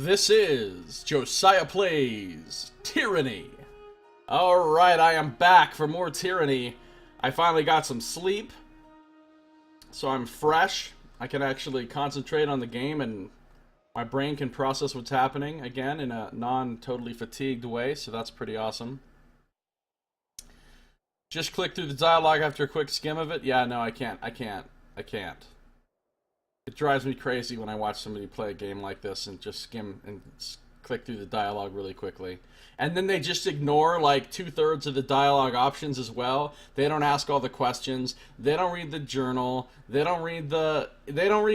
This is Josiah Plays Tyranny. Alright, I am back for more Tyranny. I finally got some sleep, so I'm fresh. I can actually concentrate on the game and my brain can process what's happening again in a non-totally fatigued way, so that's pretty awesome. Just click through the dialogue after a quick skim of it. Yeah, no, I can't. It drives me crazy when I watch somebody play a game like this and just skim and click through the dialogue really quickly. And then they just ignore like 2/3 of the dialogue options as well. They don't ask all the questions. They don't read the journal. They don't read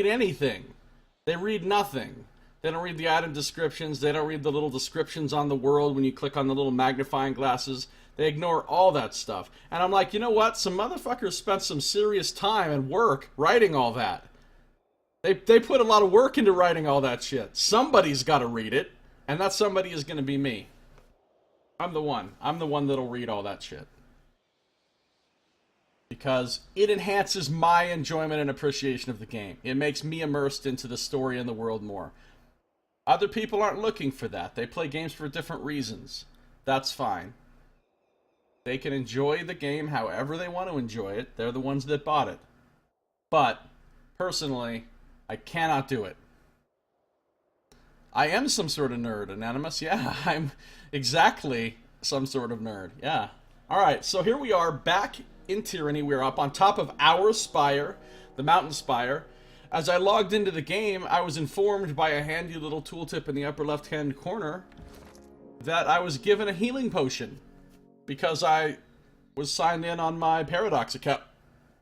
anything. They read nothing. They don't read the item descriptions. They don't read the little descriptions on the world when you click on the little magnifying glasses. They ignore all that stuff. And I'm like, you know what? Some motherfuckers spent some serious time and work writing all that. They put a lot of work into writing all that shit. Somebody's got to read it, and that somebody is going to be me. I'm the one. I'm the one that'll read all that shit. Because it enhances my enjoyment and appreciation of the game. It makes me immersed into the story and the world more. Other people aren't looking for that. They play games for different reasons. That's fine. They can enjoy the game however they want to enjoy it. They're the ones that bought it. But, personally, I cannot do it. I am some sort of nerd, Anonymous. Yeah, I'm exactly some sort of nerd. Yeah. Alright, so here we are back in Tyranny. We're up on top of our spire, the mountain spire. As I logged into the game, I was informed by a handy little tooltip in the upper left-hand corner that I was given a healing potion because I was signed in on my Paradox account.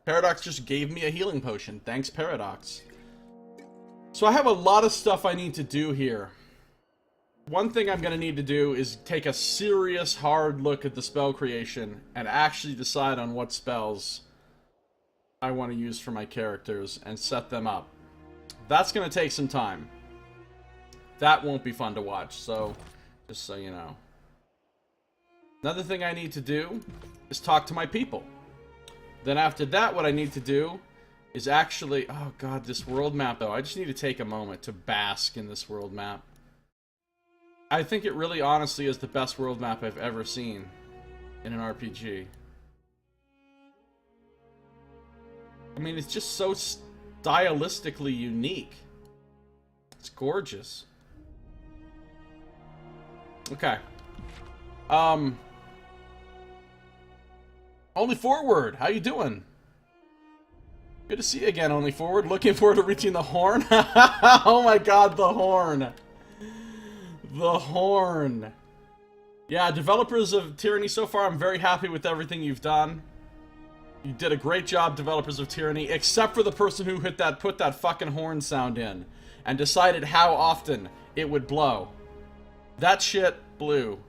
Paradox just gave me a healing potion. Thanks, Paradox. So I have a lot of stuff I need to do here. One thing I'm going to need to do is take a serious hard look at the spell creation and actually decide on what spells I want to use for my characters and set them up. That's going to take some time. That won't be fun to watch, so just so you know. Another thing I need to do is talk to my people. Then after that, what I need to do is actually... Oh god, this world map though. I just need to take a moment to bask in this world map. I think it really honestly is the best world map I've ever seen in an RPG. I mean, it's just so stylistically unique. It's gorgeous. Okay. Only Forward, how you doing? Good to see you again, Only Forward. Looking forward to reaching the horn. Oh my god, the horn. The horn. Yeah, developers of Tyranny so far, I'm very happy with everything you've done. You did a great job, developers of Tyranny, except for the person who put that fucking horn sound in and decided how often it would blow. That shit blew.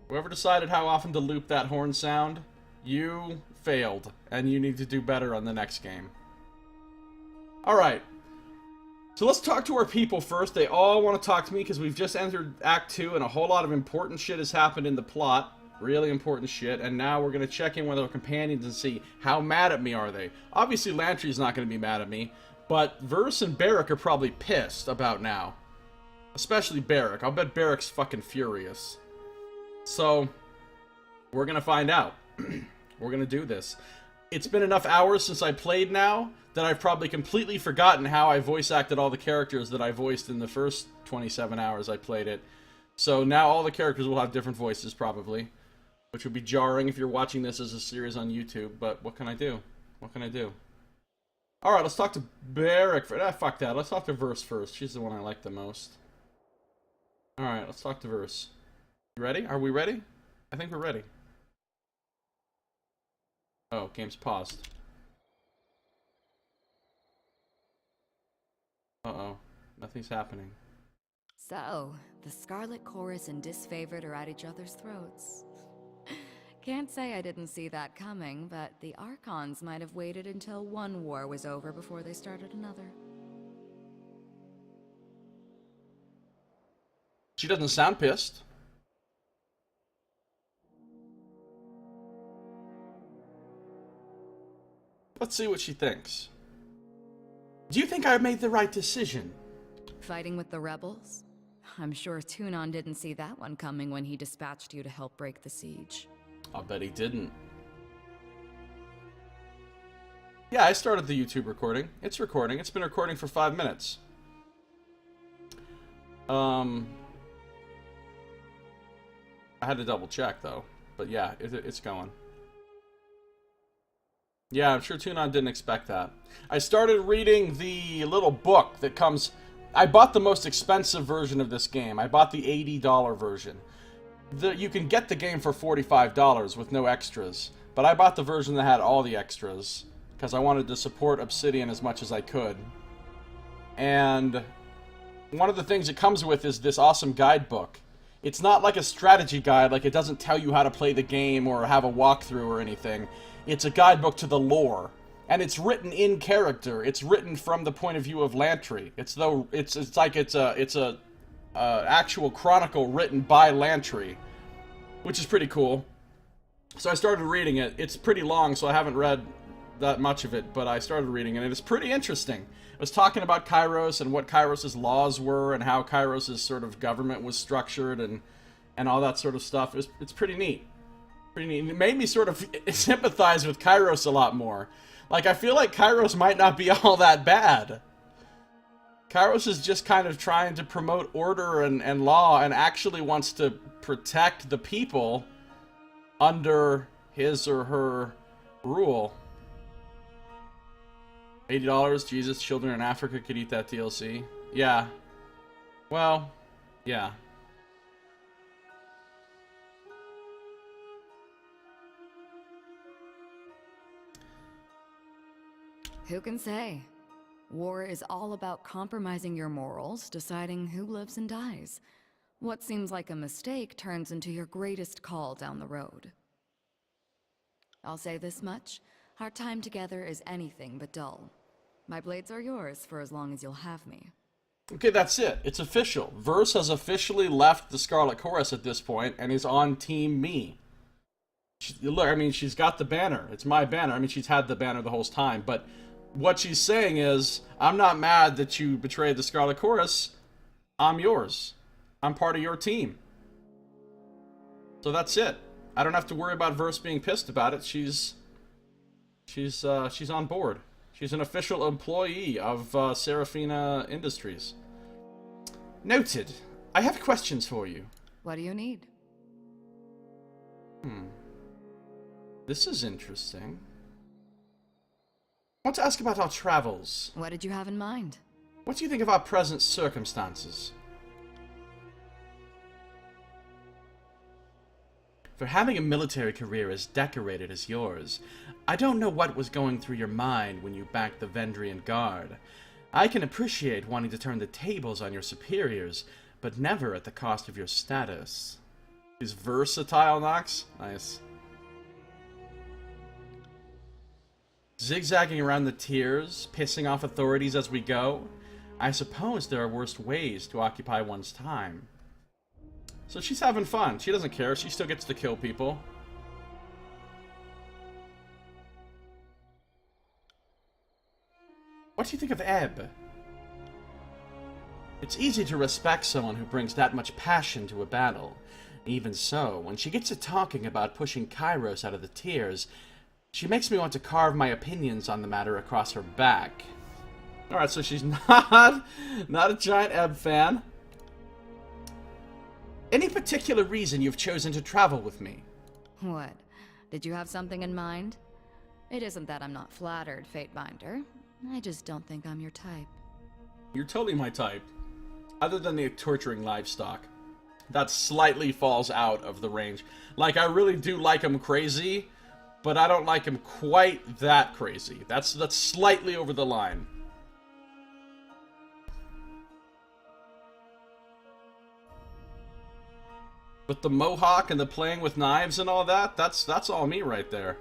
Whoever decided how often to loop that horn sound, you failed, and you need to do better on the next game. Alright. So let's talk to our people first. They all want to talk to me because we've just entered Act 2 and a whole lot of important shit has happened in the plot. Really important shit. And now we're going to check in with our companions and see how mad at me are they. Obviously Lantry's not going to be mad at me, but Verse and Barrick are probably pissed about now. Especially Barrick. I'll bet Barrick's fucking furious. So, we're going to find out. We're going to do this. It's been enough hours since I played now that I've probably completely forgotten how I voice acted all the characters that I voiced in the first 27 hours I played it. So now all the characters will have different voices probably, which would be jarring if you're watching this as a series on YouTube, but what can I do? What can I do? Alright, let's talk to Barrick. Fuck that. Let's talk to Verse first. She's the one I like the most. Alright, let's talk to Verse. You ready? Are we ready? I think we're ready. Oh, game's paused. Uh-oh. Nothing's happening. So, the Scarlet Chorus and Disfavored are at each other's throats. Can't say I didn't see that coming, but the Archons might have waited until one war was over before they started another. She doesn't sound pissed. Let's see what she thinks. Do you think I made the right decision? Fighting with the rebels? I'm sure Tunon didn't see that one coming when he dispatched you to help break the siege. I'll bet he didn't. Yeah, I started the YouTube recording. It's recording. It's been recording for 5 minutes. I had to double check, though. But yeah, it's going. Yeah, I'm sure Tunon didn't expect that. I started reading the little book that comes... I bought the most expensive version of this game. I bought the $80 version. You can get the game for $45 with no extras. But I bought the version that had all the extras, because I wanted to support Obsidian as much as I could. And one of the things it comes with is this awesome guidebook. It's not like a strategy guide, like it doesn't tell you how to play the game or have a walkthrough or anything. It's a guidebook to the lore. And it's written in character. It's written from the point of view of Lantry. It's like it's a actual chronicle written by Lantry, which is pretty cool. So I started reading it. It's pretty long, so I haven't read that much of it, but I started reading it, and it's pretty interesting. It was talking about Kairos and what Kairos' laws were and how Kairos' sort of government was structured and all that sort of stuff. It's pretty neat. Pretty neat. It made me sort of sympathize with Kairos a lot more. Like, I feel like Kairos might not be all that bad. Kairos is just kind of trying to promote order and law and actually wants to protect the people under his or her rule. $80, Jesus, children in Africa could eat that DLC. Yeah. Well, yeah. Who can say? War is all about compromising your morals, deciding who lives and dies. What seems like a mistake turns into your greatest call down the road. I'll say this much. Our time together is anything but dull. My blades are yours for as long as you'll have me. Okay, that's it. It's official. Verse has officially left the Scarlet Chorus at this point and is on Team Me. Look, I mean, she's got the banner. It's my banner. I mean, she's had the banner the whole time, but what she's saying is, I'm not mad that you betrayed the Scarlet Chorus. I'm yours. I'm part of your team. So that's it. I don't have to worry about Verse being pissed about it. She's on board. She's an official employee of Seraphina Industries. Noted. I have questions for you. What do you need? This is interesting. I want to ask about our travels. What did you have in mind? What do you think of our present circumstances? For having a military career as decorated as yours, I don't know what was going through your mind when you backed the Vendrian Guard. I can appreciate wanting to turn the tables on your superiors, but never at the cost of your status. He's versatile, Nox? Nice. Zigzagging around the tiers, pissing off authorities as we go. I suppose there are worse ways to occupy one's time. So she's having fun. She doesn't care. She still gets to kill people. What do you think of Ebb? It's easy to respect someone who brings that much passion to a battle. Even so, when she gets to talking about pushing Kairos out of the tiers, she makes me want to carve my opinions on the matter across her back. Alright, so she's not a giant Ebb fan. Any particular reason you've chosen to travel with me? What? Did you have something in mind? It isn't that I'm not flattered, Fatebinder. I just don't think I'm your type. You're totally my type. Other than the torturing livestock. That slightly falls out of the range. Like, I really do like him crazy, but I don't like him quite that crazy. That's slightly over the line. But the mohawk and the playing with knives and all that, that's all me right there.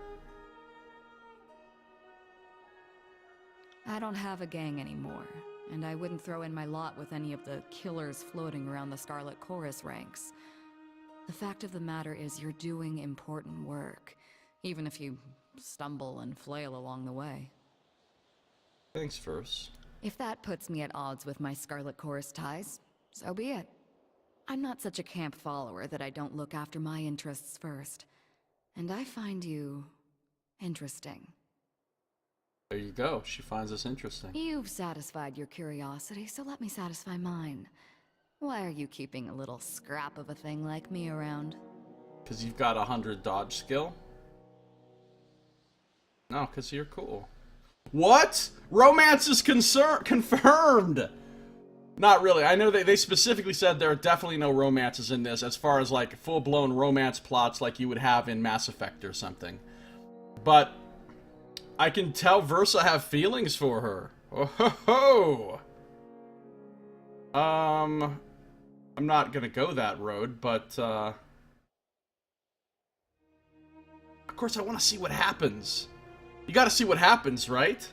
I don't have a gang anymore, and I wouldn't throw in my lot with any of the killers floating around the Scarlet Chorus ranks. The fact of the matter is you're doing important work, even if you stumble and flail along the way. Thanks, Verse. If that puts me at odds with my Scarlet Chorus ties, so be it. I'm not such a camp follower that I don't look after my interests first. And I find you interesting. There you go. She finds us interesting. You've satisfied your curiosity, so let me satisfy mine. Why are you keeping a little scrap of a thing like me around? Because you've got 100 dodge skill? No, because you're cool. What? Romance is confirmed! Not really. I know they specifically said there are definitely no romances in this, as far as like full-blown romance plots like you would have in Mass Effect or something. But I can tell Versa have feelings for her. Oh ho ho! I'm not gonna go that road, but of course I want to see what happens. You gotta see what happens, right?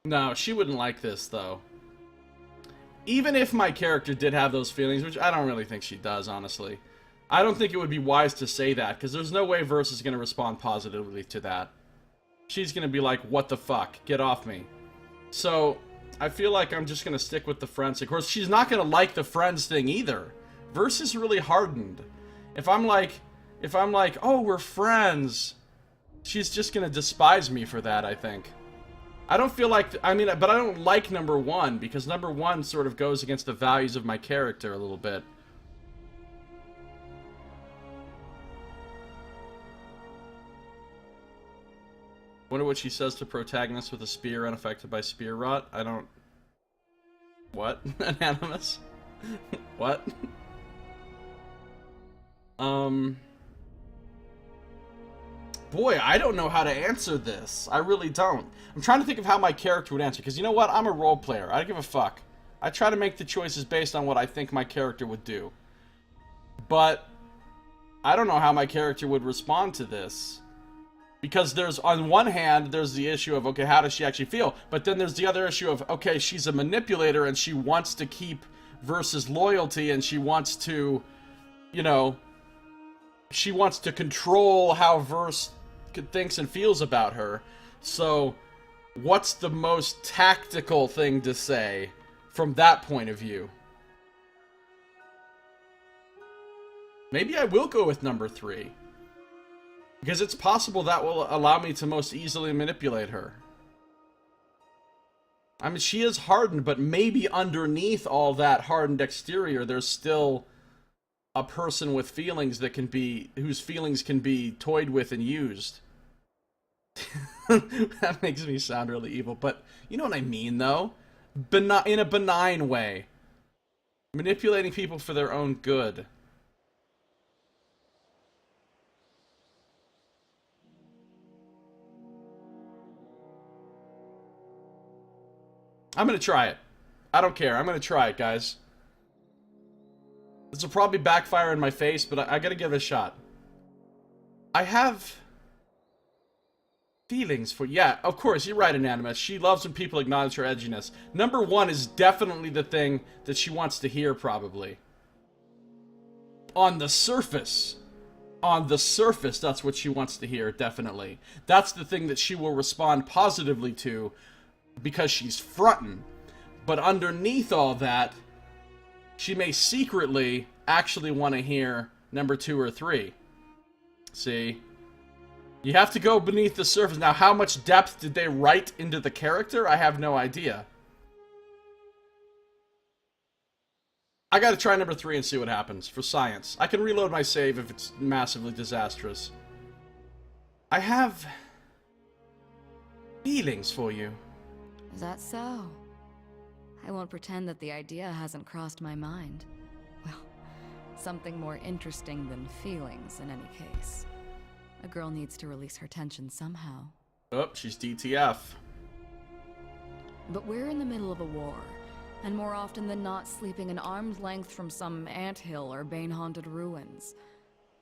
No, she wouldn't like this, though. Even if my character did have those feelings, which I don't really think she does, honestly. I don't think it would be wise to say that, because there's no way Versa's going to respond positively to that. She's going to be like, what the fuck? Get off me. So, I feel like I'm just going to stick with the friends. Of course, she's not going to like the friends thing either. Versa's really hardened. If I'm like, oh, we're friends, she's just going to despise me for that, I think. I don't feel like, but I don't like number one, because number one sort of goes against the values of my character a little bit. Wonder what she says to protagonists with a spear unaffected by spear rot. I don't... What? Anonymous? What? Boy, I don't know how to answer this. I really don't. I'm trying to think of how my character would answer, because you know what? I'm a role player. I don't give a fuck. I try to make the choices based on what I think my character would do. But I don't know how my character would respond to this. Because there's, on one hand, there's the issue of, okay, how does she actually feel? But then there's the other issue of, okay, she's a manipulator and she wants to keep Versa's loyalty and she wants to, you know, she wants to control how Verse thinks and feels about her. So, what's the most tactical thing to say from that point of view? Maybe I will go with number 3. Because it's possible that will allow me to most easily manipulate her. I mean, she is hardened, but maybe underneath all that hardened exterior, there's still a person with feelings that can be, whose feelings can be toyed with and used. That makes me sound really evil, but you know what I mean, though? In a benign way. Manipulating people for their own good. I'm gonna try it. I don't care. I'm gonna try it, guys. This will probably backfire in my face, but I gotta give it a shot. I have feelings for... Yeah, of course, you're right, Anonymous. She loves when people acknowledge her edginess. Number 1 is definitely the thing that she wants to hear, probably. On the surface. On the surface, that's what she wants to hear, definitely. That's the thing that she will respond positively to, because she's frontin'. But underneath all that, she may secretly actually want to hear number 2 or 3. See? You have to go beneath the surface. Now, how much depth did they write into the character? I have no idea. I gotta try number 3 and see what happens, for science. I can reload my save if it's massively disastrous. I have feelings for you. Is that so? I won't pretend that the idea hasn't crossed my mind. Well, something more interesting than feelings in any case. A girl needs to release her tension somehow. Oh, she's DTF. But we're in the middle of a war, and more often than not sleeping an arm's length from some anthill or bane-haunted ruins.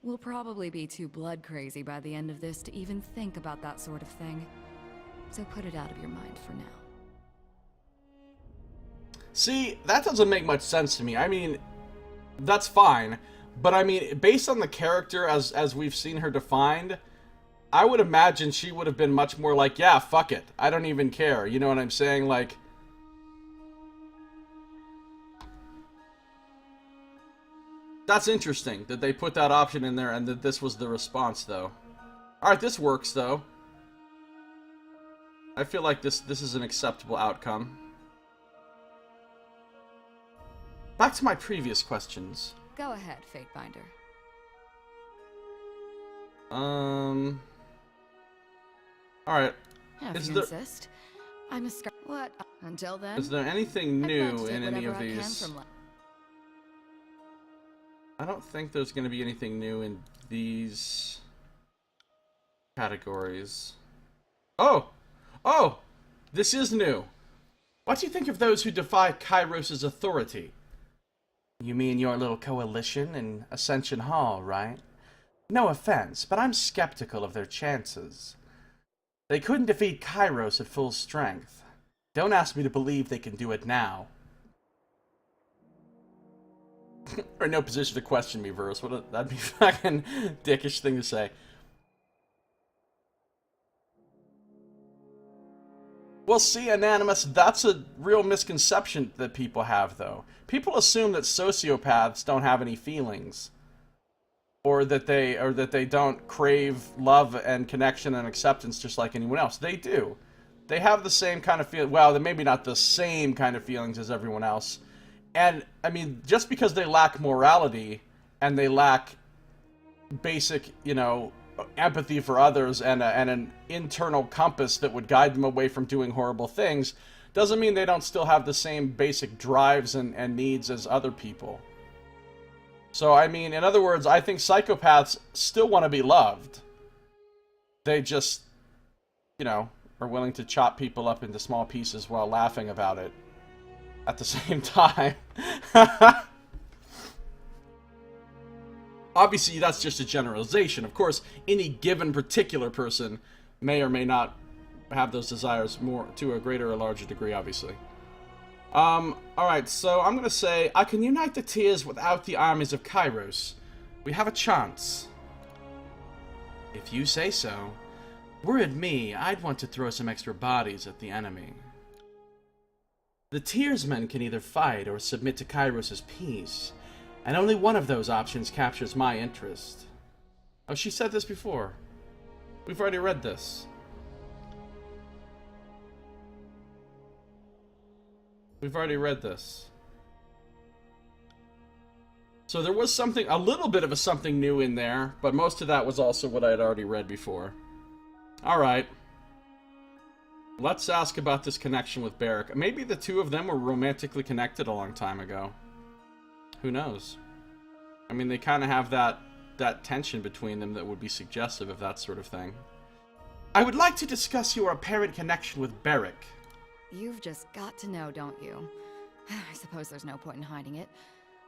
We'll probably be too blood-crazy by the end of this to even think about that sort of thing. So put it out of your mind for now. See, that doesn't make much sense to me. I mean, that's fine. But I mean, based on the character as we've seen her defined, I would imagine she would have been much more like, yeah, fuck it. I don't even care. You know what I'm saying? Like, that's interesting that they put that option in there and that this was the response, though. Alright, this works, though. I feel like this is an acceptable outcome. Back to my previous questions. Go ahead, Fatebinder. Alright. If you insist. I'm a scar. What? Until then. Is there anything new in any of these? I don't think there's going to be anything new in these categories. Oh! Oh! This is new. What do you think of those who defy Kairos' authority? You mean your little coalition in Ascension Hall, right? No offense, but I'm skeptical of their chances. They couldn't defeat Kairos at full strength. Don't ask me to believe they can do it now. Or no position to question me, Verse. That'd be a fucking dickish thing to say. Well, see, Anonymous, that's a real misconception that people have, though. People assume that sociopaths don't have any feelings. Or that they don't crave love and connection and acceptance just like anyone else. They do. They have the same kind of feel. Well, maybe not the same kind of feelings as everyone else. And, I mean, just because they lack morality and they lack basic, you know, empathy for others and an internal compass that would guide them away from doing horrible things, doesn't mean they don't still have the same basic drives and needs as other people. So, I mean, in other words, I think psychopaths still want to be loved. They just, you know, are willing to chop people up into small pieces while laughing about it at the same time. Obviously, that's just a generalization. Of course, any given particular person may or may not have those desires more to a greater or larger degree, obviously. Alright, so I'm gonna say, I can unite the tiers without the armies of Kairos. We have a chance. If you say so. Were it me, I'd want to throw some extra bodies at the enemy. The tiersmen can either fight or submit to Kairos' peace, and only one of those options captures my interest. Oh, she said this before. We've already read this. We've already read this. So there was something, a little bit of a something new in there, but most of that was also what I had already read before. Alright. Let's ask about this connection with Barrick. Maybe the two of them were romantically connected a long time ago. Who knows? I mean, they kind of have that tension between them that would be suggestive of that sort of thing. I would like to discuss your apparent connection with Barrick. You've just got to know, don't you? I suppose there's no point in hiding it.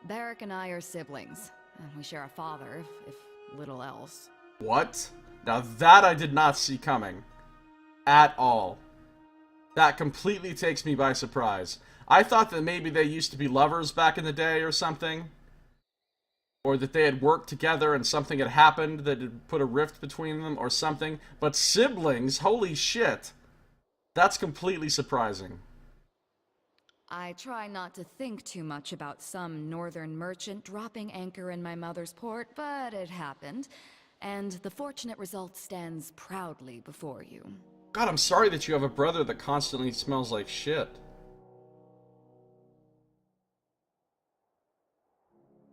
Barrick and I are siblings, and we share a father, if little else. What? Now that I did not see coming. At all. That completely takes me by surprise. I thought that maybe they used to be lovers back in the day or something. Or that they had worked together and something had happened that had put a rift between them or something. But siblings? Holy shit. That's completely surprising. I try not to think too much about some northern merchant dropping anchor in my mother's port, but it happened. And the fortunate result stands proudly before you. God, I'm sorry that you have a brother that constantly smells like shit.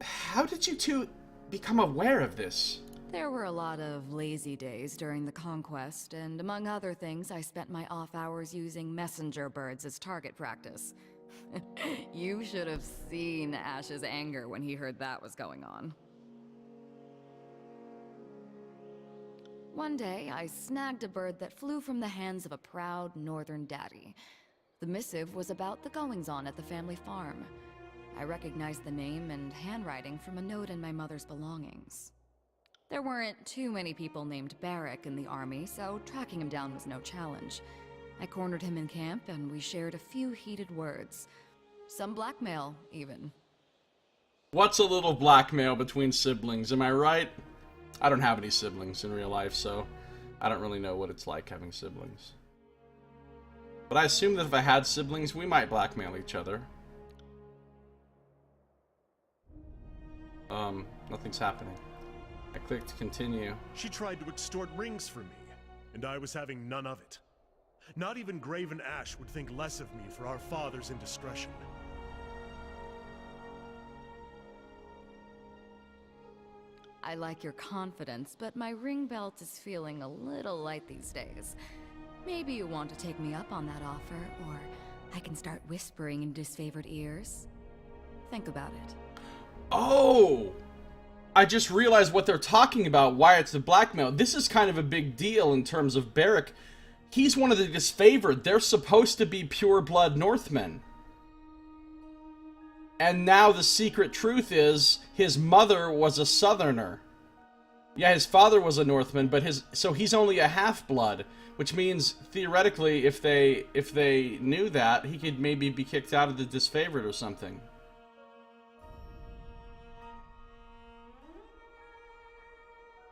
How did you two become aware of this? There were a lot of lazy days during the conquest, and among other things, I spent my off hours using messenger birds as target practice. You should have seen Ash's anger when he heard that was going on. One day, I snagged a bird that flew from the hands of a proud northern daddy. The missive was about the goings-on at the family farm. I recognized the name and handwriting from a note in my mother's belongings. There weren't too many people named Barrick in the army, so tracking him down was no challenge. I cornered him in camp, and we shared a few heated words. Some blackmail, even. What's a little blackmail between siblings, am I right? I don't have any siblings in real life, so I don't really know what it's like having siblings. But I assume that if I had siblings, we might blackmail each other. Nothing's happening. I clicked continue. She tried to extort rings from me, and I was having none of it. Not even Graven Ash would think less of me for our father's indiscretion. I like your confidence, but my ring belt is feeling a little light these days. Maybe you want to take me up on that offer, or I can start whispering in disfavored ears. Think about it. Oh! I just realized what they're talking about, why it's the blackmail. This is kind of a big deal in terms of Beric. He's one of the disfavored. They're supposed to be pure-blood Northmen. And now the secret truth is, his mother was a Southerner. Yeah, his father was a Northman, but so he's only a half-blood, which means, theoretically, if they knew that, he could maybe be kicked out of the disfavored or something.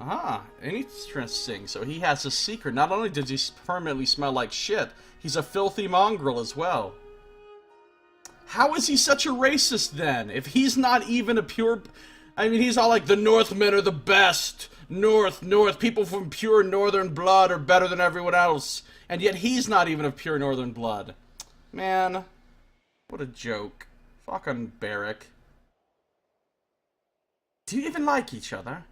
Ah, interesting. So he has a secret. Not only does he permanently smell like shit, he's a filthy mongrel as well. How is he such a racist then? If he's not even a pure... I mean, he's all like, the Northmen are the best. North, people from pure northern blood are better than everyone else. And yet he's not even of pure northern blood. Man, what a joke. Fucking Beric. Do you even like each other?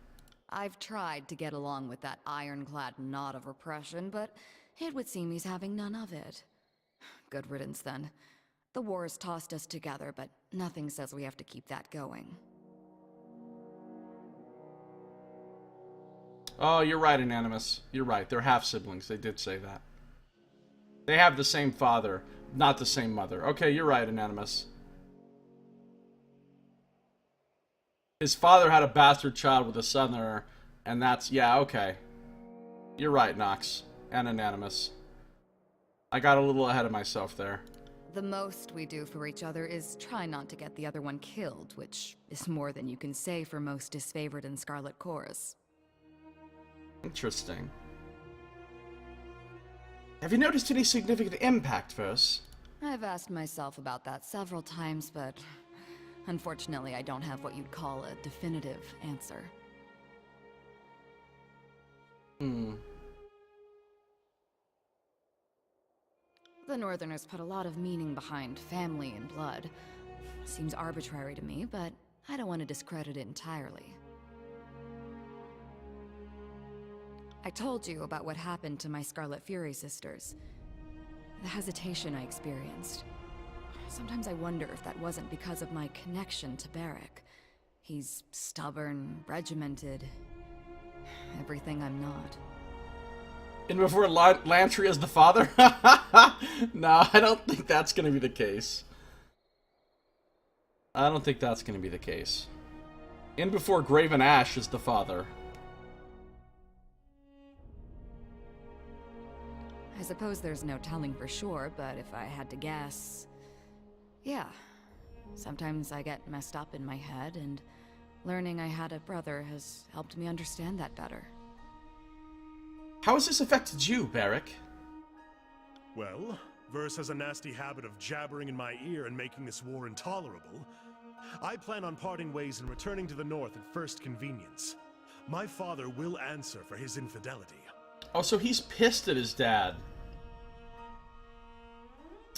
I've tried to get along with that ironclad knot of repression, but it would seem he's having none of it. Good riddance, then. The wars tossed us together, but nothing says we have to keep that going. Oh, you're right, Anonymous. You're right. They're half-siblings. They did say that. They have the same father, not the same mother. Okay, you're right, Anonymous. His father had a bastard child with a Southerner, and that's... Yeah, okay. You're right, Nox. And Anonymous. I got a little ahead of myself there. The most we do for each other is try not to get the other one killed, which is more than you can say for most disfavored and Scarlet Cores. Interesting. Have you noticed any significant impact, Verse? I've asked myself about that several times, but unfortunately I don't have what you'd call a definitive answer. The Northerners put a lot of meaning behind family and blood. Seems arbitrary to me, but I don't want to discredit it entirely. I told you about what happened to my Scarlet Fury sisters. The hesitation I experienced. Sometimes I wonder if that wasn't because of my connection to Beric. He's stubborn, regimented, everything I'm not. And before Lantry is the father? No, I don't think that's going to be the case. I don't think that's going to be the case. And before Graven Ash is the father. I suppose there's no telling for sure, but if I had to guess... Yeah. Sometimes I get messed up in my head, and learning I had a brother has helped me understand that better. How has this affected you, Beric? Well, Verse has a nasty habit of jabbering in my ear and making this war intolerable. I plan on parting ways and returning to the north at first convenience. My father will answer for his infidelity. Oh, so he's pissed at his dad.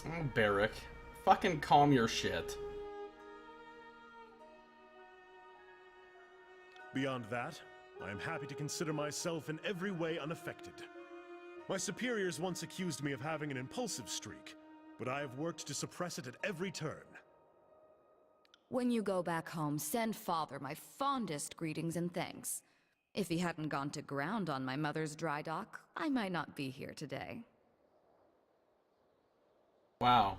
Oh, Beric. Fucking calm your shit. Beyond that, I am happy to consider myself in every way unaffected. My superiors once accused me of having an impulsive streak, but I have worked to suppress it at every turn. When you go back home, send Father my fondest greetings and thanks. If he hadn't gone to ground on my mother's dry dock, I might not be here today. Wow.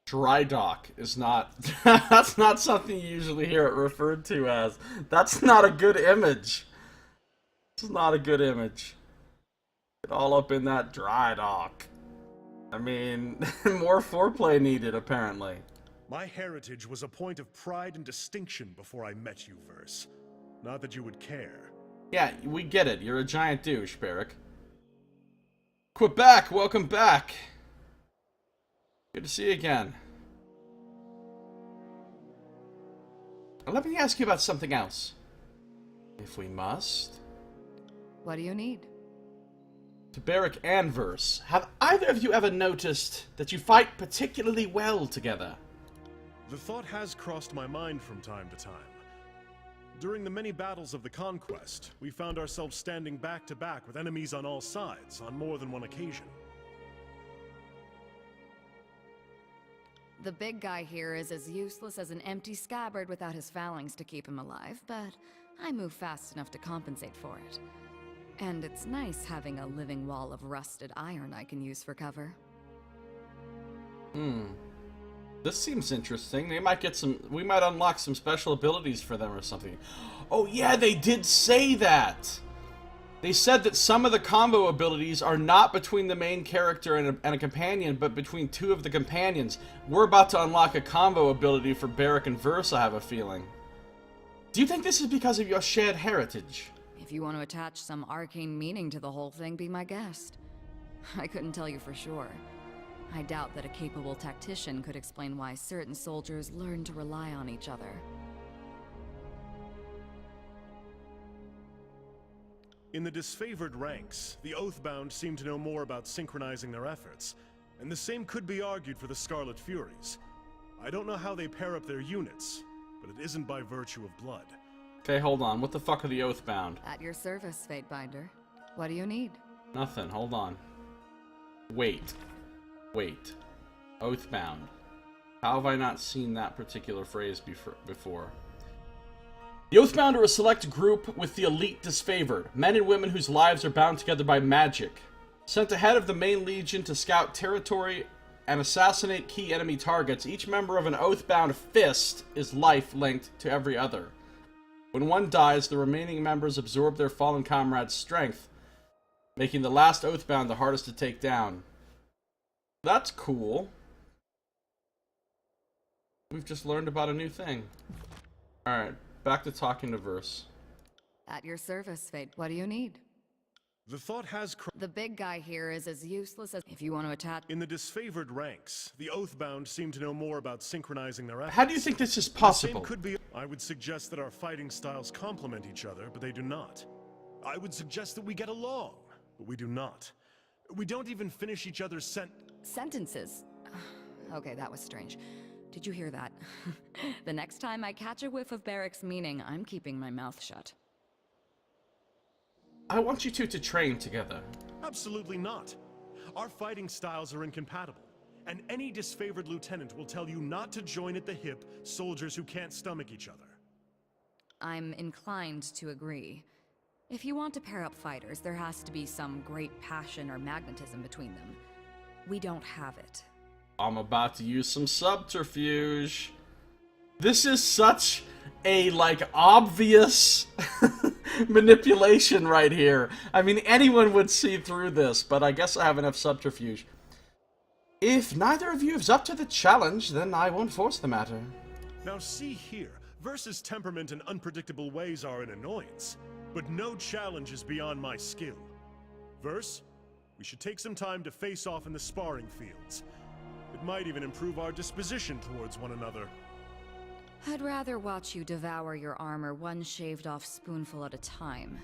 Dry dock is not... That's not something you usually hear it referred to as. That's not a good image. It's not a good image. Get all up in that dry dock. I mean, more foreplay needed, apparently. My heritage was a point of pride and distinction before I met you, Verse. Not that you would care. Yeah, we get it. You're a giant douche, Barrick. Quebec, welcome back. Good to see you again. Let me ask you about something else. If we must. What do you need? To Barrick and Verse, have either of you ever noticed that you fight particularly well together? The thought has crossed my mind from time to time. During the many battles of the Conquest, we found ourselves standing back to back with enemies on all sides on more than one occasion. The big guy here is as useless as an empty scabbard without his phalanx to keep him alive, but I move fast enough to compensate for it. And it's nice having a living wall of rusted iron I can use for cover. This seems interesting. They might get some... We might unlock some special abilities for them or something. Oh yeah, they did say that! They said that some of the combo abilities are not between the main character and a companion, but between two of the companions. We're about to unlock a combo ability for Barrick and Verse, I have a feeling. Do you think this is because of your shared heritage? If you want to attach some arcane meaning to the whole thing, be my guest. I couldn't tell you for sure. I doubt that a capable tactician could explain why certain soldiers learn to rely on each other. In the disfavored ranks, the Oathbound seem to know more about synchronizing their efforts, and the same could be argued for the Scarlet Furies. I don't know how they pair up their units, but it isn't by virtue of blood. Okay, hold on. What the fuck are the Oathbound? At your service, Fatebinder. What do you need? Nothing. Hold on. Wait. Oathbound. How have I not seen that particular phrase before? The Oathbound are a select group with the elite disfavored, men and women whose lives are bound together by magic. Sent ahead of the main legion to scout territory and assassinate key enemy targets, each member of an Oathbound fist is life-linked to every other. When one dies, the remaining members absorb their fallen comrade's strength, making the last Oathbound the hardest to take down. That's cool. We've just learned about a new thing. Alright, back to talking to Verse. At your service, Fate. What do you need? The thought has The big guy here is as useless as if you want to attach... In the disfavored ranks, the Oathbound seem to know more about synchronizing their efforts. How do you think this is The possible? same could be... I would suggest that our fighting styles complement each other, but they do not. I would suggest that we get along, but we do not. We don't even finish each other's sentences. Okay, that was strange. Did you hear that? The next time I catch a whiff of Barrick's meaning, I'm keeping my mouth shut. I want you two to train together. Absolutely not. Our fighting styles are incompatible, and any disfavored lieutenant will tell you not to join at the hip soldiers who can't stomach each other. I'm inclined to agree. If you want to pair up fighters, there has to be some great passion or magnetism between them. We don't have it. I'm about to use some subterfuge. This is such a, obvious manipulation right here. I mean, anyone would see through this, but I guess I have enough subterfuge. If neither of you is up to the challenge, then I won't force the matter. Now see here, Verse's temperament and unpredictable ways are an annoyance, but no challenge is beyond my skill. Verse, we should take some time to face off in the sparring fields. It might even improve our disposition towards one another. I'd rather watch you devour your armor one shaved off spoonful at a time.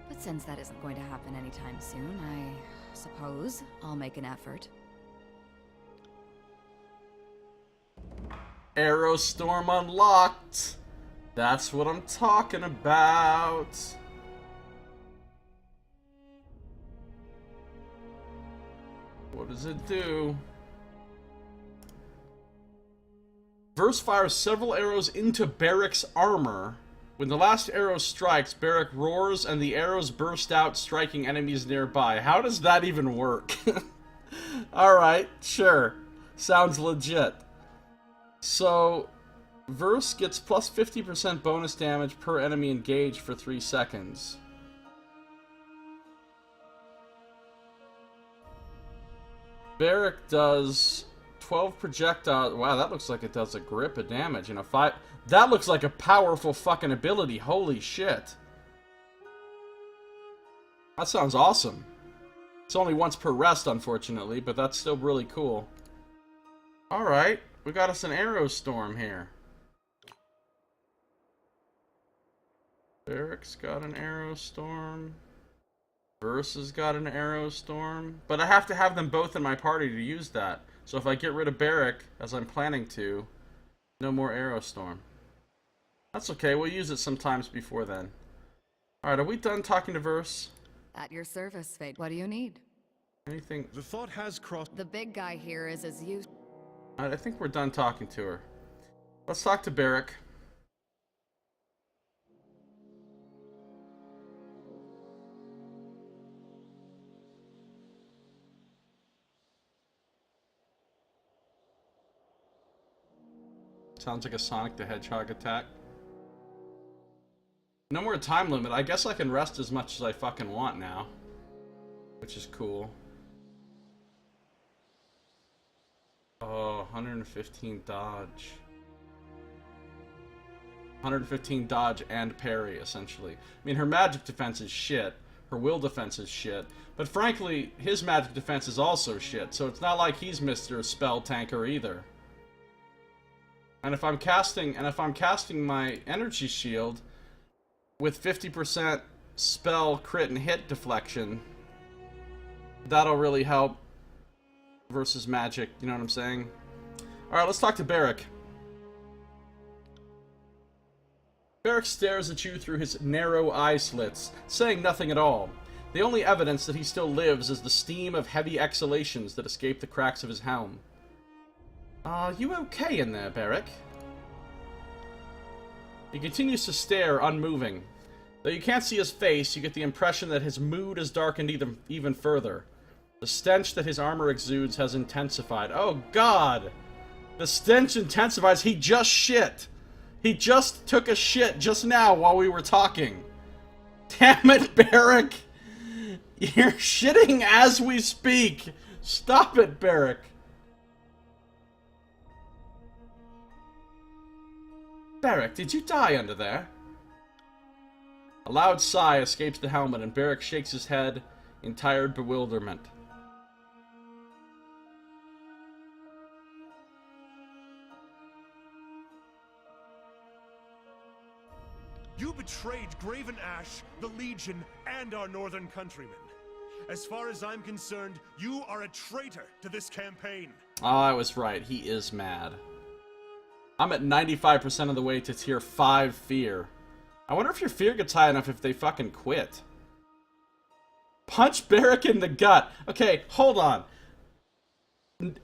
But since that isn't going to happen anytime soon, I suppose I'll make an effort. Arrow Storm unlocked. That's what I'm talking about. What does it do? Verse fires several arrows into Barrick's armor. When the last arrow strikes, Barrick roars and the arrows burst out, striking enemies nearby. How does that even work? Alright, sure. Sounds legit. So, Verse gets plus 50% bonus damage per enemy engaged for 3 seconds. Barrick does 12 projectiles. Wow, that looks like it does a grip of damage. And that looks like a powerful fucking ability. Holy shit. That sounds awesome. It's only once per rest, unfortunately, but that's still really cool. Alright, we got us an arrow storm here. Barrick's got an arrow storm. Verse has got an arrow storm. But I have to have them both in my party to use that. So if I get rid of Barrick, as I'm planning to, no more arrow storm. That's okay, we'll use it sometimes before then. Alright, are we done talking to Verse? At your service, Fate. What do you need? Anything? The thought has crossed. The big guy here is as you. Alright, I think we're done talking to her. Let's talk to Barrick. Sounds like a Sonic the Hedgehog attack. No more time limit. I guess I can rest as much as I fucking want now. Which is cool. Oh, 115 dodge. 115 dodge and parry, essentially. I mean, her magic defense is shit. Her will defense is shit. But frankly, his magic defense is also shit. So it's not like he's Mr. Spell Tanker either. And if I'm casting my energy shield with 50% spell crit and hit deflection, that'll really help versus magic, you know what I'm saying? Alright, let's talk to Barrick. Barrick stares at you through his narrow eye slits, saying nothing at all. The only evidence that he still lives is the steam of heavy exhalations that escape the cracks of his helm. Are you okay in there, Barrick? He continues to stare, unmoving. Though you can't see his face, you get the impression that his mood has darkened even further. The stench that his armor exudes has intensified. Oh, God! The stench intensifies. He just shit. He just took a shit just now while we were talking. Damn it, Barrick! You're shitting as we speak. Stop it, Barrick. Barrick, did you die under there? A loud sigh escapes the helmet, and Barrick shakes his head in tired bewilderment. You betrayed Graven Ash, the Legion, and our northern countrymen. As far as I'm concerned, you are a traitor to this campaign. Oh, I was right. He is mad. I'm at 95% of the way to tier 5 fear. I wonder if your fear gets high enough if they fucking quit. Punch Barrick in the gut. Okay, hold on.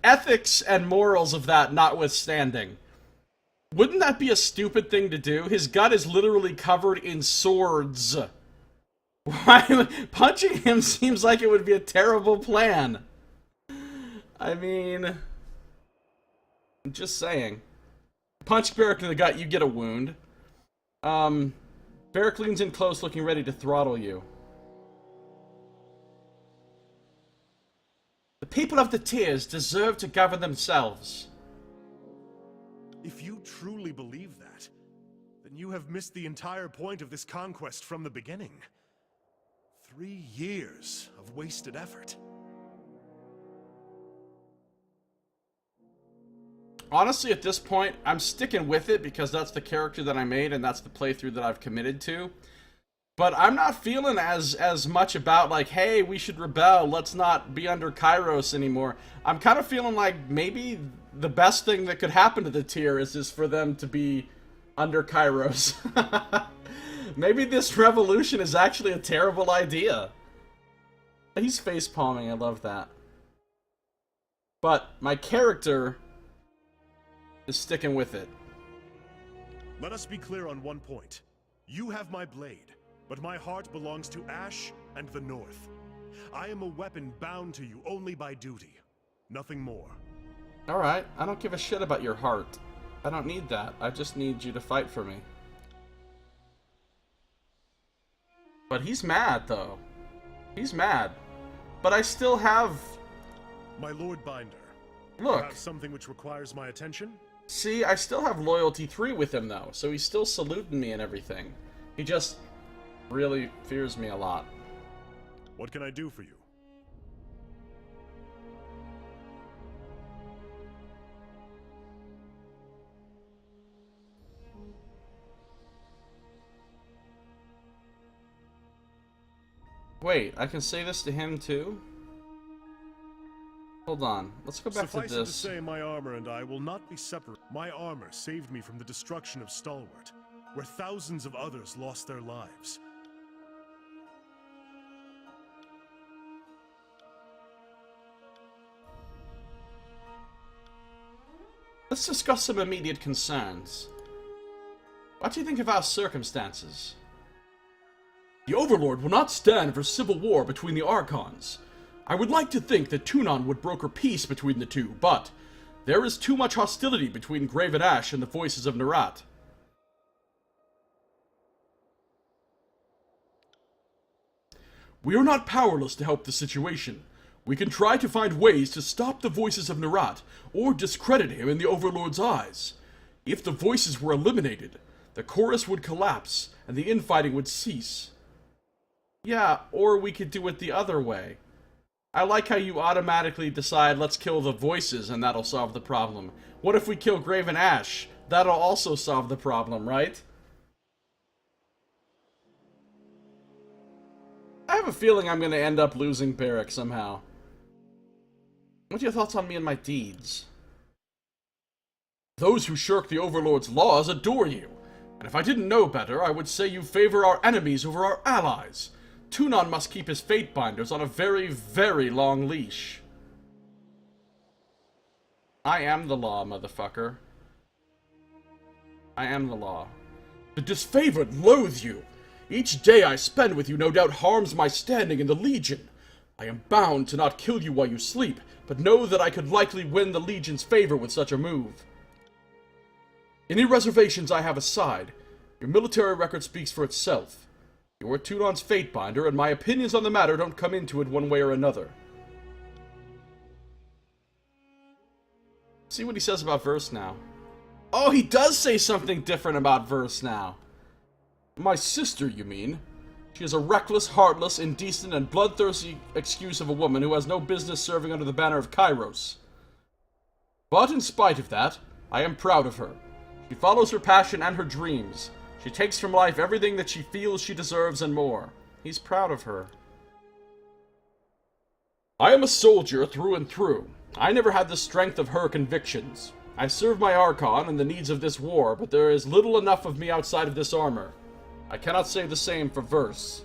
Ethics and morals of that notwithstanding. Wouldn't that be a stupid thing to do? His gut is literally covered in swords. Why? Punching him seems like it would be a terrible plan. I mean, I'm just saying. Punch Barrick in the gut, you get a wound. Barrick leans in close, looking ready to throttle you. The people of the tiers deserve to govern themselves. If you truly believe that, then you have missed the entire point of this conquest from the beginning. 3 years of wasted effort. Honestly, at this point, I'm sticking with it because that's the character that I made and that's the playthrough that I've committed to. But I'm not feeling as much about like, hey, we should rebel, let's not be under Kairos anymore. I'm kind of feeling like maybe the best thing that could happen to the tier is for them to be under Kairos. Maybe this revolution is actually a terrible idea. He's facepalming, I love that. But my character is sticking with it. Let us be clear on one point. You have my blade, but my heart belongs to Ash and the North. I am a weapon bound to you only by duty, nothing more. Alright, I don't give a shit about your heart. I don't need that. I just need you to fight for me. But he's mad, though. He's mad. But I still have... My Lord Binder. Look. You have something which requires my attention? See, I still have loyalty 3 with him, though, so he's still saluting me and everything. He just really fears me a lot. What can I do for you? Wait, I can say this to him too? Hold on, let's go back Suffice to it this. to say, my armor and I will not be separate. My armor saved me from the destruction of Stalwart, where thousands of others lost their lives. Let's discuss some immediate concerns. What do you think of our circumstances? The Overlord will not stand for civil war between the Archons. I would like to think that Tunon would broker peace between the two, but there is too much hostility between Graven Ash and the Voices of Nerat. We are not powerless to help the situation. We can try to find ways to stop the Voices of Nerat, or discredit him in the Overlord's eyes. If the Voices were eliminated, the chorus would collapse, and the infighting would cease. Yeah, or we could do it the other way. I like how you automatically decide, let's kill the Voices, and that'll solve the problem. What if we kill Graven Ash? That'll also solve the problem, right? I have a feeling I'm going to end up losing Barrack somehow. What's your thoughts on me and my deeds? Those who shirk the Overlord's laws adore you. And if I didn't know better, I would say you favor our enemies over our allies. Tunon must keep his fate binders on a very, very long leash. I am the law, motherfucker. I am the law. The disfavored loathe you. Each day I spend with you no doubt harms my standing in the Legion. I am bound to not kill you while you sleep, but know that I could likely win the Legion's favor with such a move. Any reservations I have aside, your military record speaks for itself. You are Tunon's fate binder, and my opinions on the matter don't come into it one way or another. See what he says about Verse now. Oh, he does say something different about Verse now. My sister, you mean? She is a reckless, heartless, indecent, and bloodthirsty excuse of a woman who has no business serving under the banner of Kairos. But in spite of that, I am proud of her. She follows her passion and her dreams. She takes from life everything that she feels she deserves and more. He's proud of her. I am a soldier through and through. I never had the strength of her convictions. I serve my Archon and the needs of this war, but there is little enough of me outside of this armor. I cannot say the same for Verse.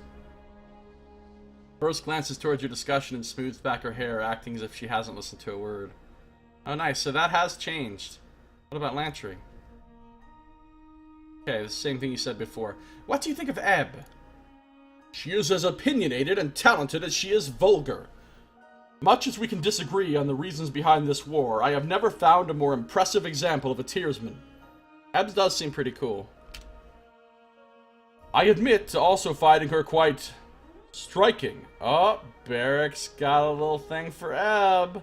Verse glances towards your discussion and smooths back her hair, acting as if she hasn't listened to a word. Oh nice, so that has changed. What about Lantry? Okay, the same thing you said before. What do you think of Ebb? She is as opinionated and talented as she is vulgar. Much as we can disagree on the reasons behind this war, I have never found a more impressive example of a tearsman. Ebb does seem pretty cool. I admit to also finding her quite striking. Oh, Barrack's got a little thing for Ebb.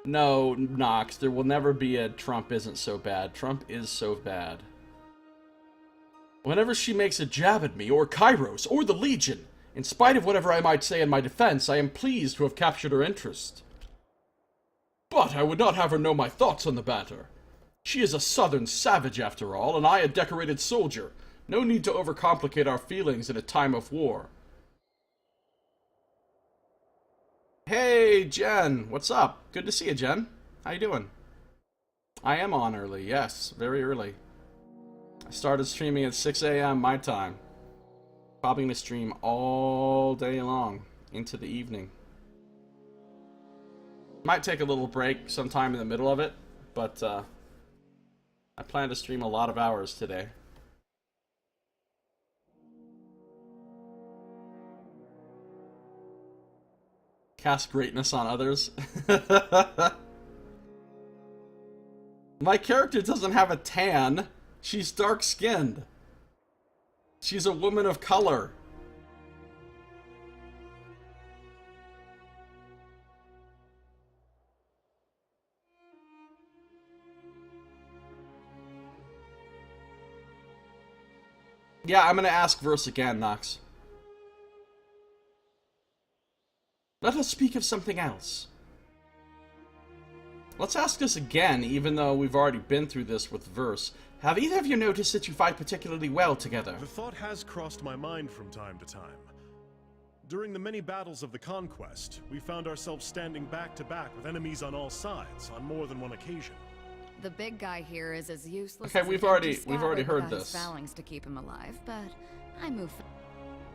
No, Nox, there will never be a Trump isn't so bad. Trump is so bad. Whenever she makes a jab at me, or Kairos, or the Legion, in spite of whatever I might say in my defense, I am pleased to have captured her interest. But I would not have her know my thoughts on the matter. She is a southern savage, after all, and I a decorated soldier. No need to overcomplicate our feelings in a time of war. Hey, Jen. What's up? Good to see you, Jen. How you doing? I am on early, yes. Very early. I started streaming at 6 a.m. my time. Probably going to stream all day long into the evening. Might take a little break sometime in the middle of it, but I plan to stream a lot of hours today. Cast greatness on others. My character doesn't have a tan. She's dark-skinned. She's a woman of color. Yeah, I'm gonna ask Verse again, Nox. Let us speak of something else. Let's ask this again, even though we've already been through this with Verse. Have either of you noticed that you fight particularly well together? The thought has crossed my mind from time to time. During the many battles of the Conquest, we found ourselves standing back to back with enemies on all sides on more than one occasion. The big guy here is as useless Okay, as we've an already empty scabbard heard without this. his phalanx to keep him alive, but I move.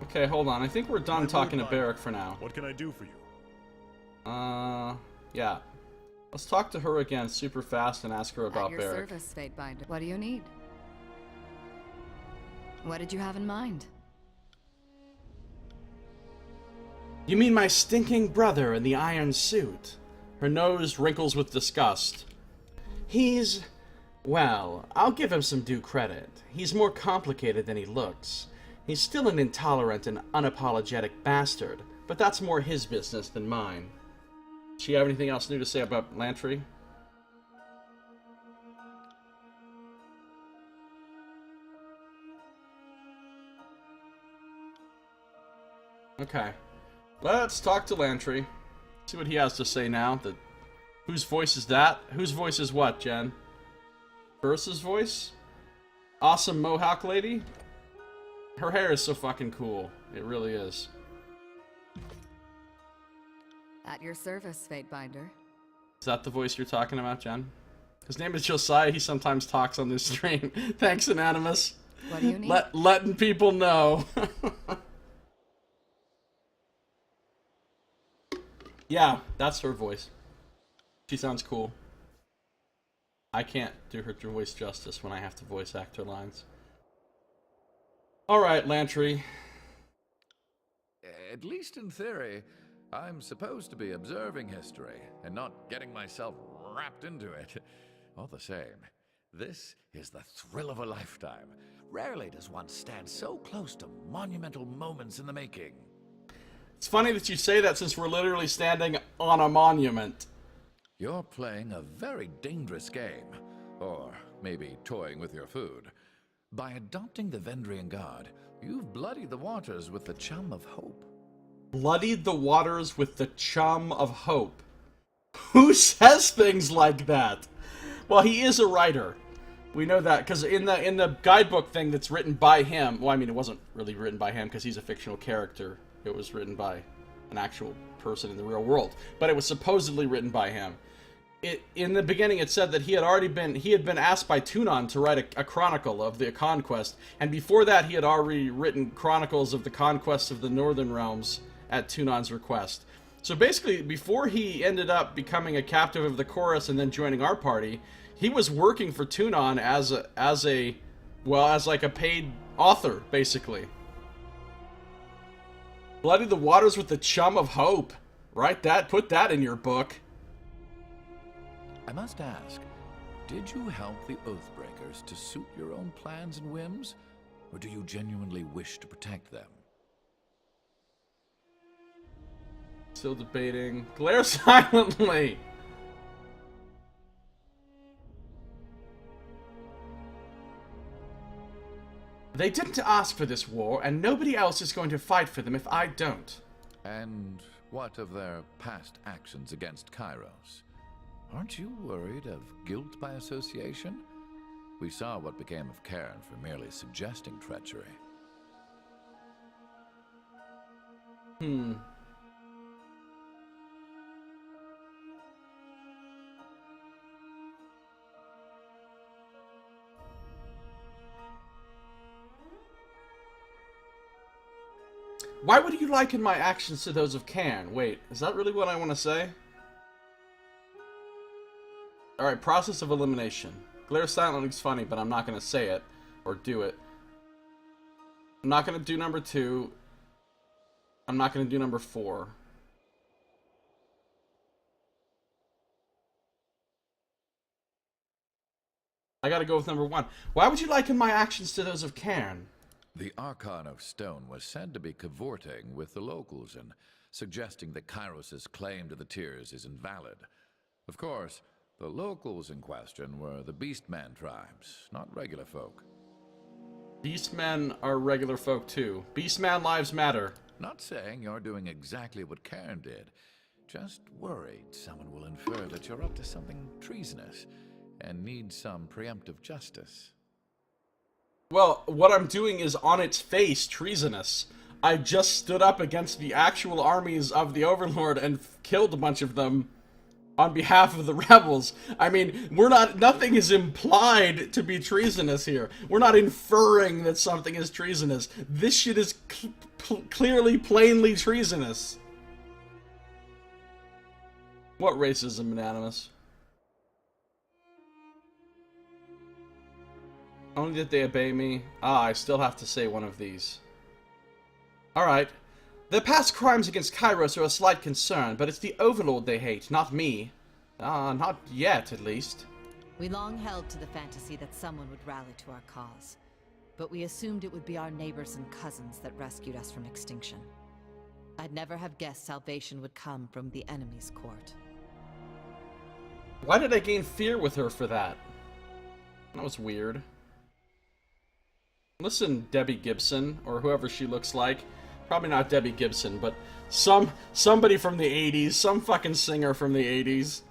Okay, hold on. I think we're done talking to Lord Barrack for now. What can I do for you? Yeah. Let's talk to her again super fast and ask her about At your Barrack. service, Fatebinder. What do you need? What did you have in mind? You mean my stinking brother in the iron suit? Her nose wrinkles with disgust. He's... well, I'll give him some due credit. He's more complicated than he looks. He's still an intolerant and unapologetic bastard, but that's more his business than mine. Does she have anything else new to say about Lantry? Okay. Let's talk to Lantry. See what he has to say now. Whose voice is that? Whose voice is what, Jen? Verse's voice? Awesome Mohawk lady? Her hair is so fucking cool. It really is. At your service, Fatebinder. Is that the voice you're talking about, Jen? His name is Josiah. He sometimes talks on this stream. Thanks, Anonymous. What do you need? Letting people know. Yeah, that's her voice. She sounds cool. I can't do her voice justice when I have to voice act her lines. Alright, Lantry. At least in theory, I'm supposed to be observing history and not getting myself wrapped into it. All the same, this is the thrill of a lifetime. Rarely does one stand so close to monumental moments in the making. It's funny that you say that since we're literally standing on a monument. You're playing a very dangerous game, or maybe toying with your food. By adopting the Vendrian God, you've bloodied the waters with the chum of hope. Bloodied the waters with the chum of hope. Who says things like that? Well, he is a writer. We know that, because in the guidebook thing that's written by him, well, I mean, it wasn't really written by him because he's a fictional character. It was written by an actual person in the real world, but it was supposedly written by him. In the beginning, it said that he had been asked by Tunon to write a chronicle of the conquest, and before that, he had already written chronicles of the conquest of the Northern Realms at Tunon's request. So basically, before he ended up becoming a captive of the chorus and then joining our party, he was working for Tunon as like a paid author, basically. Bloody the waters with the chum of hope. Write that, put that in your book. I must ask, did you help the Oathbreakers to suit your own plans and whims? Or do you genuinely wish to protect them? Still debating. Glare silently! They didn't ask for this war, and nobody else is going to fight for them if I don't. And what of their past actions against Kairos? Aren't you worried of guilt by association? We saw what became of Cairn for merely suggesting treachery. Why would you liken my actions to those of Cairn? Wait, is that really what I want to say? Alright, process of elimination. Glare silently is funny, but I'm not going to say it. Or do it. I'm not going to do number 2. I'm not going to do number 4. I gotta go with number 1. Why would you liken my actions to those of Cairn? The Archon of Stone was said to be cavorting with the locals and suggesting that Kairos' claim to the Tears is invalid. Of course, the locals in question were the Beastman tribes, not regular folk. Beastmen are regular folk too. Beastman lives matter. Not saying you're doing exactly what Cairn did. Just worried someone will infer that you're up to something treasonous and need some preemptive justice. Well, what I'm doing is on its face treasonous. I just stood up against the actual armies of the Overlord and killed a bunch of them on behalf of the rebels. I mean, nothing is implied to be treasonous here. We're not inferring that something is treasonous. This shit is clearly, plainly treasonous. What racism, Anonymous? Only that they obey me. Ah, I still have to say one of these. Alright. Their past crimes against Kairos are a slight concern, but it's the Overlord they hate, not me. Not yet, at least. We long held to the fantasy that someone would rally to our cause, but we assumed it would be our neighbors and cousins that rescued us from extinction. I'd never have guessed salvation would come from the enemy's court. Why did I gain fear with her for that? That was weird. Listen, Debbie Gibson, or whoever she looks like. Probably not Debbie Gibson, but somebody from the 80s, some fucking singer from the 80s.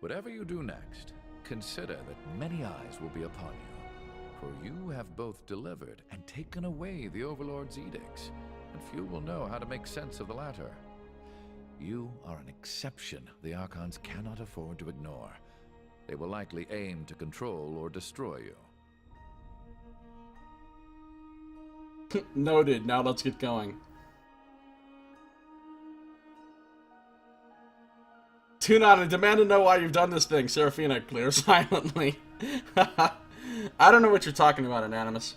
Whatever you do next, consider that many eyes will be upon you, for you have both delivered and taken away the Overlord's edicts, and few will know how to make sense of the latter. You are an exception the Archons cannot afford to ignore. They will likely aim to control or destroy you. Noted. Now let's get going. Tune on and demand to know why you've done this thing. Seraphina, clear silently. I don't know what you're talking about, Anonymous.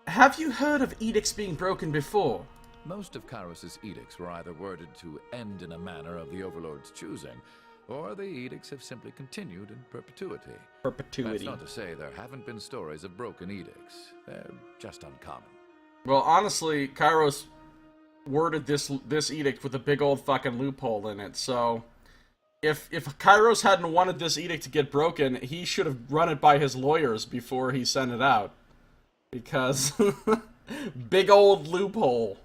Have you heard of edicts being broken before? Most of Kairos' edicts were either worded to end in a manner of the Overlord's choosing, or the edicts have simply continued in perpetuity. Perpetuity. That's not to say there haven't been stories of broken edicts. They're just uncommon. Well, honestly, Kairos worded this edict with a big old fucking loophole in it, so if Kairos hadn't wanted this edict to get broken, he should have run it by his lawyers before he sent it out. Because big old loophole.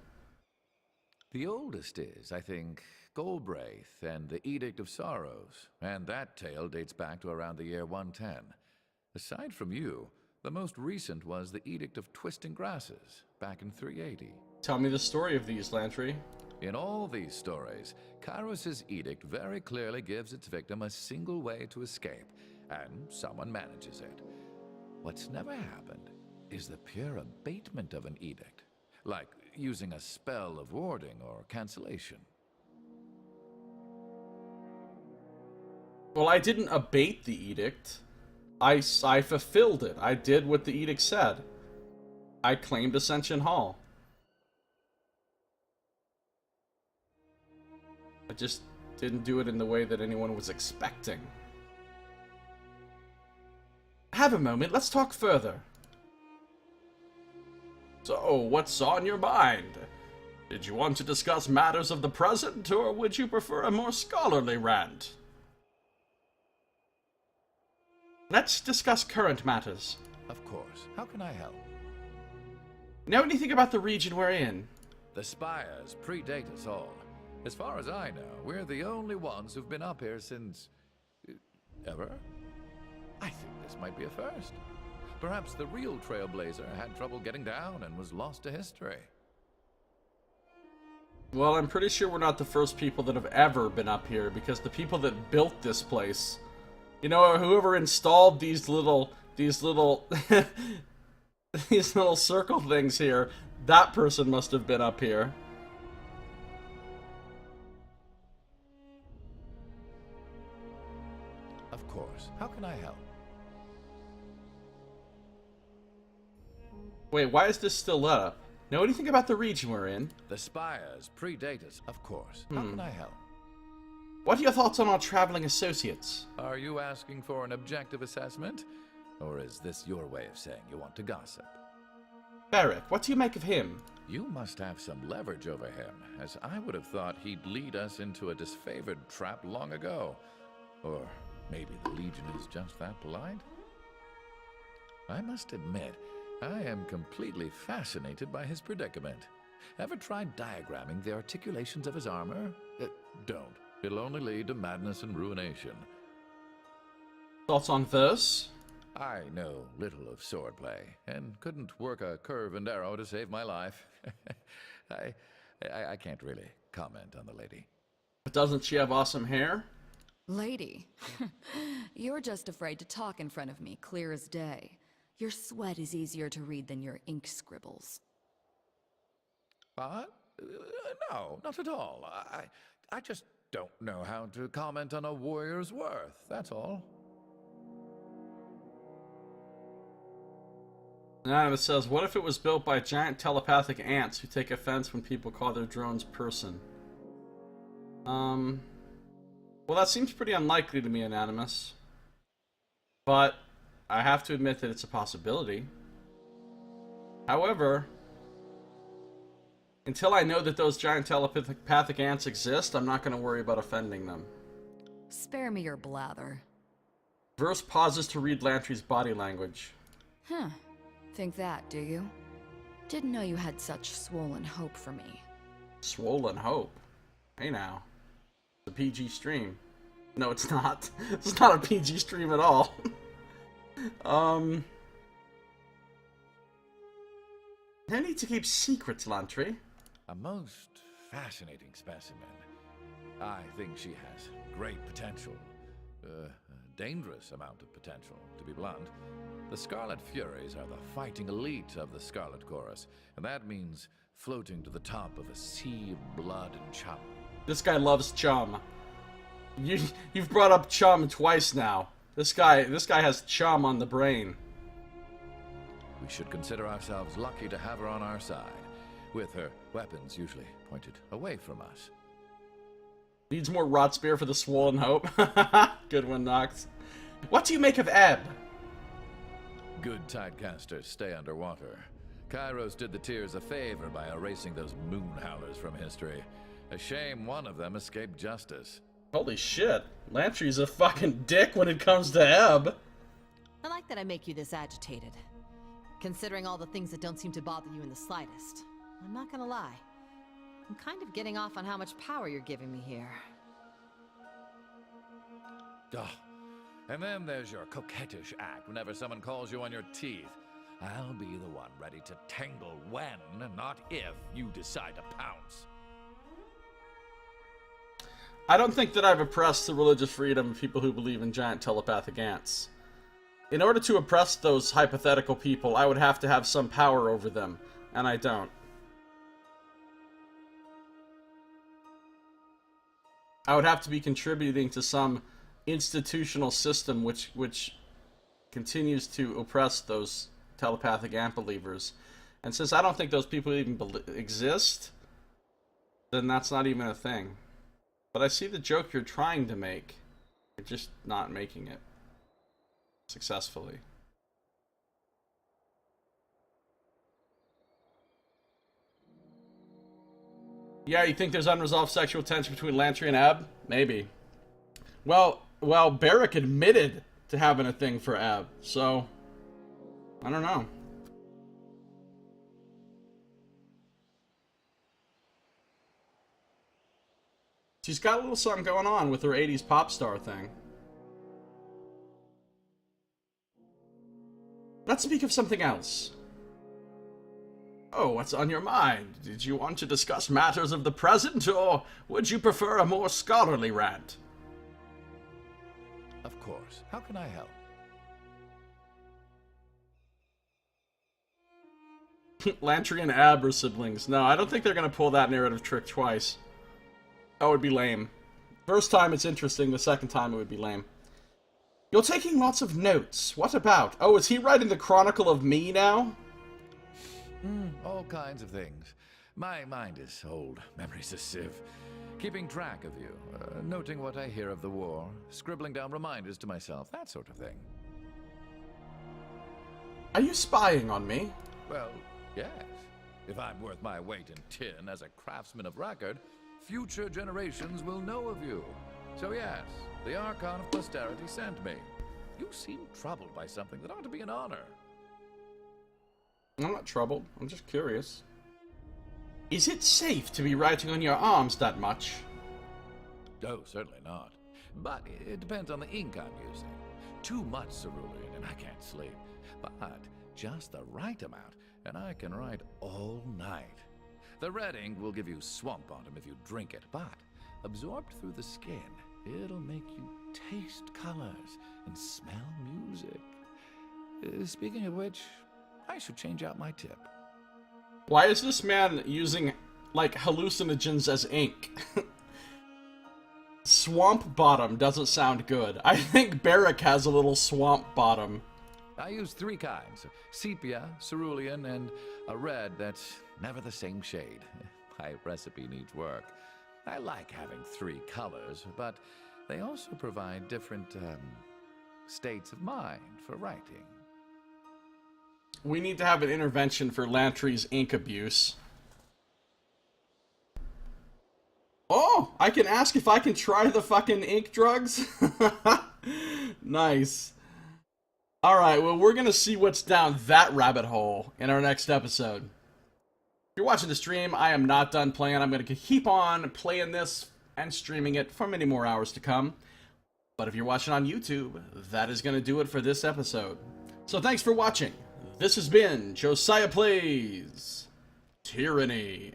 The oldest is, I think, Golbraith and the Edict of Sorrows, and that tale dates back to around the year 110. Aside from you, the most recent was the Edict of Twisting Grasses, back in 380. Tell me the story of these, Lantry. In all these stories, Kairos' edict very clearly gives its victim a single way to escape, and someone manages it. What's never happened is the pure abatement of an edict, like using a spell of warding or cancellation. Well, I didn't abate the edict. I fulfilled it. I did what the edict said. I claimed Ascension Hall. I just didn't do it in the way that anyone was expecting. Have a moment, let's talk further. So, what's on your mind? Did you want to discuss matters of the present, or would you prefer a more scholarly rant? Let's discuss current matters. Of course. How can I help? Know anything about the region we're in? The spires predate us all. As far as I know, we're the only ones who've been up here since... ever? I think this might be a first. Perhaps the real Trailblazer had trouble getting down and was lost to history. Well, I'm pretty sure we're not the first people that have ever been up here, because the people that built this place... You know, whoever installed these little these little circle things here, that person must have been up here. Of course. How can I help? Wait, why is this still lit up? Know anything about the region we're in? The spires predate us, of course. How can I help? What are your thoughts on our traveling associates? Are you asking for an objective assessment? Or is this your way of saying you want to gossip? Beric, what do you make of him? You must have some leverage over him, as I would have thought he'd lead us into a disfavored trap long ago. Or Maybe the Legion is just that polite? I must admit, I am completely fascinated by his predicament. Ever tried diagramming the articulations of his armor? Don't. It'll only lead to madness and ruination. Thoughts on this? I know little of swordplay, and couldn't work a curve and arrow to save my life. I can't really comment on the lady. But doesn't she have awesome hair? Lady, you're just afraid to talk in front of me, clear as day. Your sweat is easier to read than your ink scribbles. No, not at all. I just don't know how to comment on a warrior's worth, that's all. Anonymous says, what if it was built by giant telepathic ants who take offense when people call their drones person? Well, that seems pretty unlikely to me, Anonymous. But I have to admit that it's a possibility. However, until I know that those giant telepathic ants exist, I'm not going to worry about offending them. Spare me your blather. Verse pauses to read Lantry's body language. Huh. Think that, do you? Didn't know you had such swollen hope for me. Swollen hope? Hey now. It's a PG stream. No, it's not. It's not a PG stream at all. I need to keep secrets, Lantry. A most fascinating specimen. I think she has great potential. A dangerous amount of potential, to be blunt. The Scarlet Furies are the fighting elite of the Scarlet Chorus, and that means floating to the top of a sea of blood and chum. This guy loves chum. You've brought up chum twice now. This guy has chum on the brain. We should consider ourselves lucky to have her on our side, with her weapons usually pointed away from us. Needs more rot spear for the swollen hope. Good one, Nox. What do you make of Ebb? Good tidecasters stay underwater. Kairos did the Tears a favor by erasing those moon howlers from history. A shame one of them escaped justice. Holy shit. Lantry's a fucking dick when it comes to Ebb. I like that I make you this agitated. Considering all the things that don't seem to bother you in the slightest. I'm not gonna lie. I'm kind of getting off on how much power you're giving me here. Oh. And then there's your coquettish act whenever someone calls you on your teeth. I'll be the one ready to tangle when, not if, you decide to pounce. I don't think that I've oppressed the religious freedom of people who believe in giant telepathic ants. In order to oppress those hypothetical people, I would have to have some power over them, and I don't. I would have to be contributing to some institutional system which continues to oppress those telepathic ant believers. And since I don't think those people even exist, then that's not even a thing. But I see the joke you're trying to make. You're just not making it successfully. Yeah, you think there's unresolved sexual tension between Lantry and Ebb? Maybe. Well, Barrick admitted to having a thing for Ebb, so I don't know. She's got a little something going on with her 80s pop star thing. Let's speak of something else. Oh, what's on your mind? Did you want to discuss matters of the present, or would you prefer a more scholarly rant? Of course. How can I help? Lantry and Ab are siblings. No, I don't think they're going to pull that narrative trick twice. That would be lame. First time it's interesting, the second time it would be lame. You're taking lots of notes. What about? Oh, is he writing the Chronicle of Me now? All kinds of things. My mind is old, memory's a sieve. Keeping track of you, noting what I hear of the war, scribbling down reminders to myself, that sort of thing. Are you spying on me? Well, yes. If I'm worth my weight in tin as a craftsman of record, future generations will know of you. So yes, the Archon of Posterity sent me. You seem troubled by something that ought to be an honor. I'm not troubled. I'm just curious. Is it safe to be writing on your arms that much? Oh, certainly not. But it depends on the ink I'm using. Too much cerulean and I can't sleep. But just the right amount and I can write all night. The red ink will give you swamp bottom if you drink it, but absorbed through the skin, it'll make you taste colors and smell music. Speaking of which, I should change out my tip. Why is this man using, like, hallucinogens as ink? Swamp bottom doesn't sound good. I think Barrack has a little swamp bottom. I use 3 kinds: sepia, cerulean, and a red that's never the same shade. My recipe needs work. I like having 3 colors, but they also provide different states of mind for writing. We need to have an intervention for Lantry's ink abuse. Oh, I can ask if I can try the fucking ink drugs? Nice. Alright, well, we're gonna see what's down that rabbit hole in our next episode. If you're watching the stream, I am not done playing. I'm gonna keep on playing this and streaming it for many more hours to come. But if you're watching on YouTube, that is gonna do it for this episode. So thanks for watching. This has been Josiah Plays Tyranny.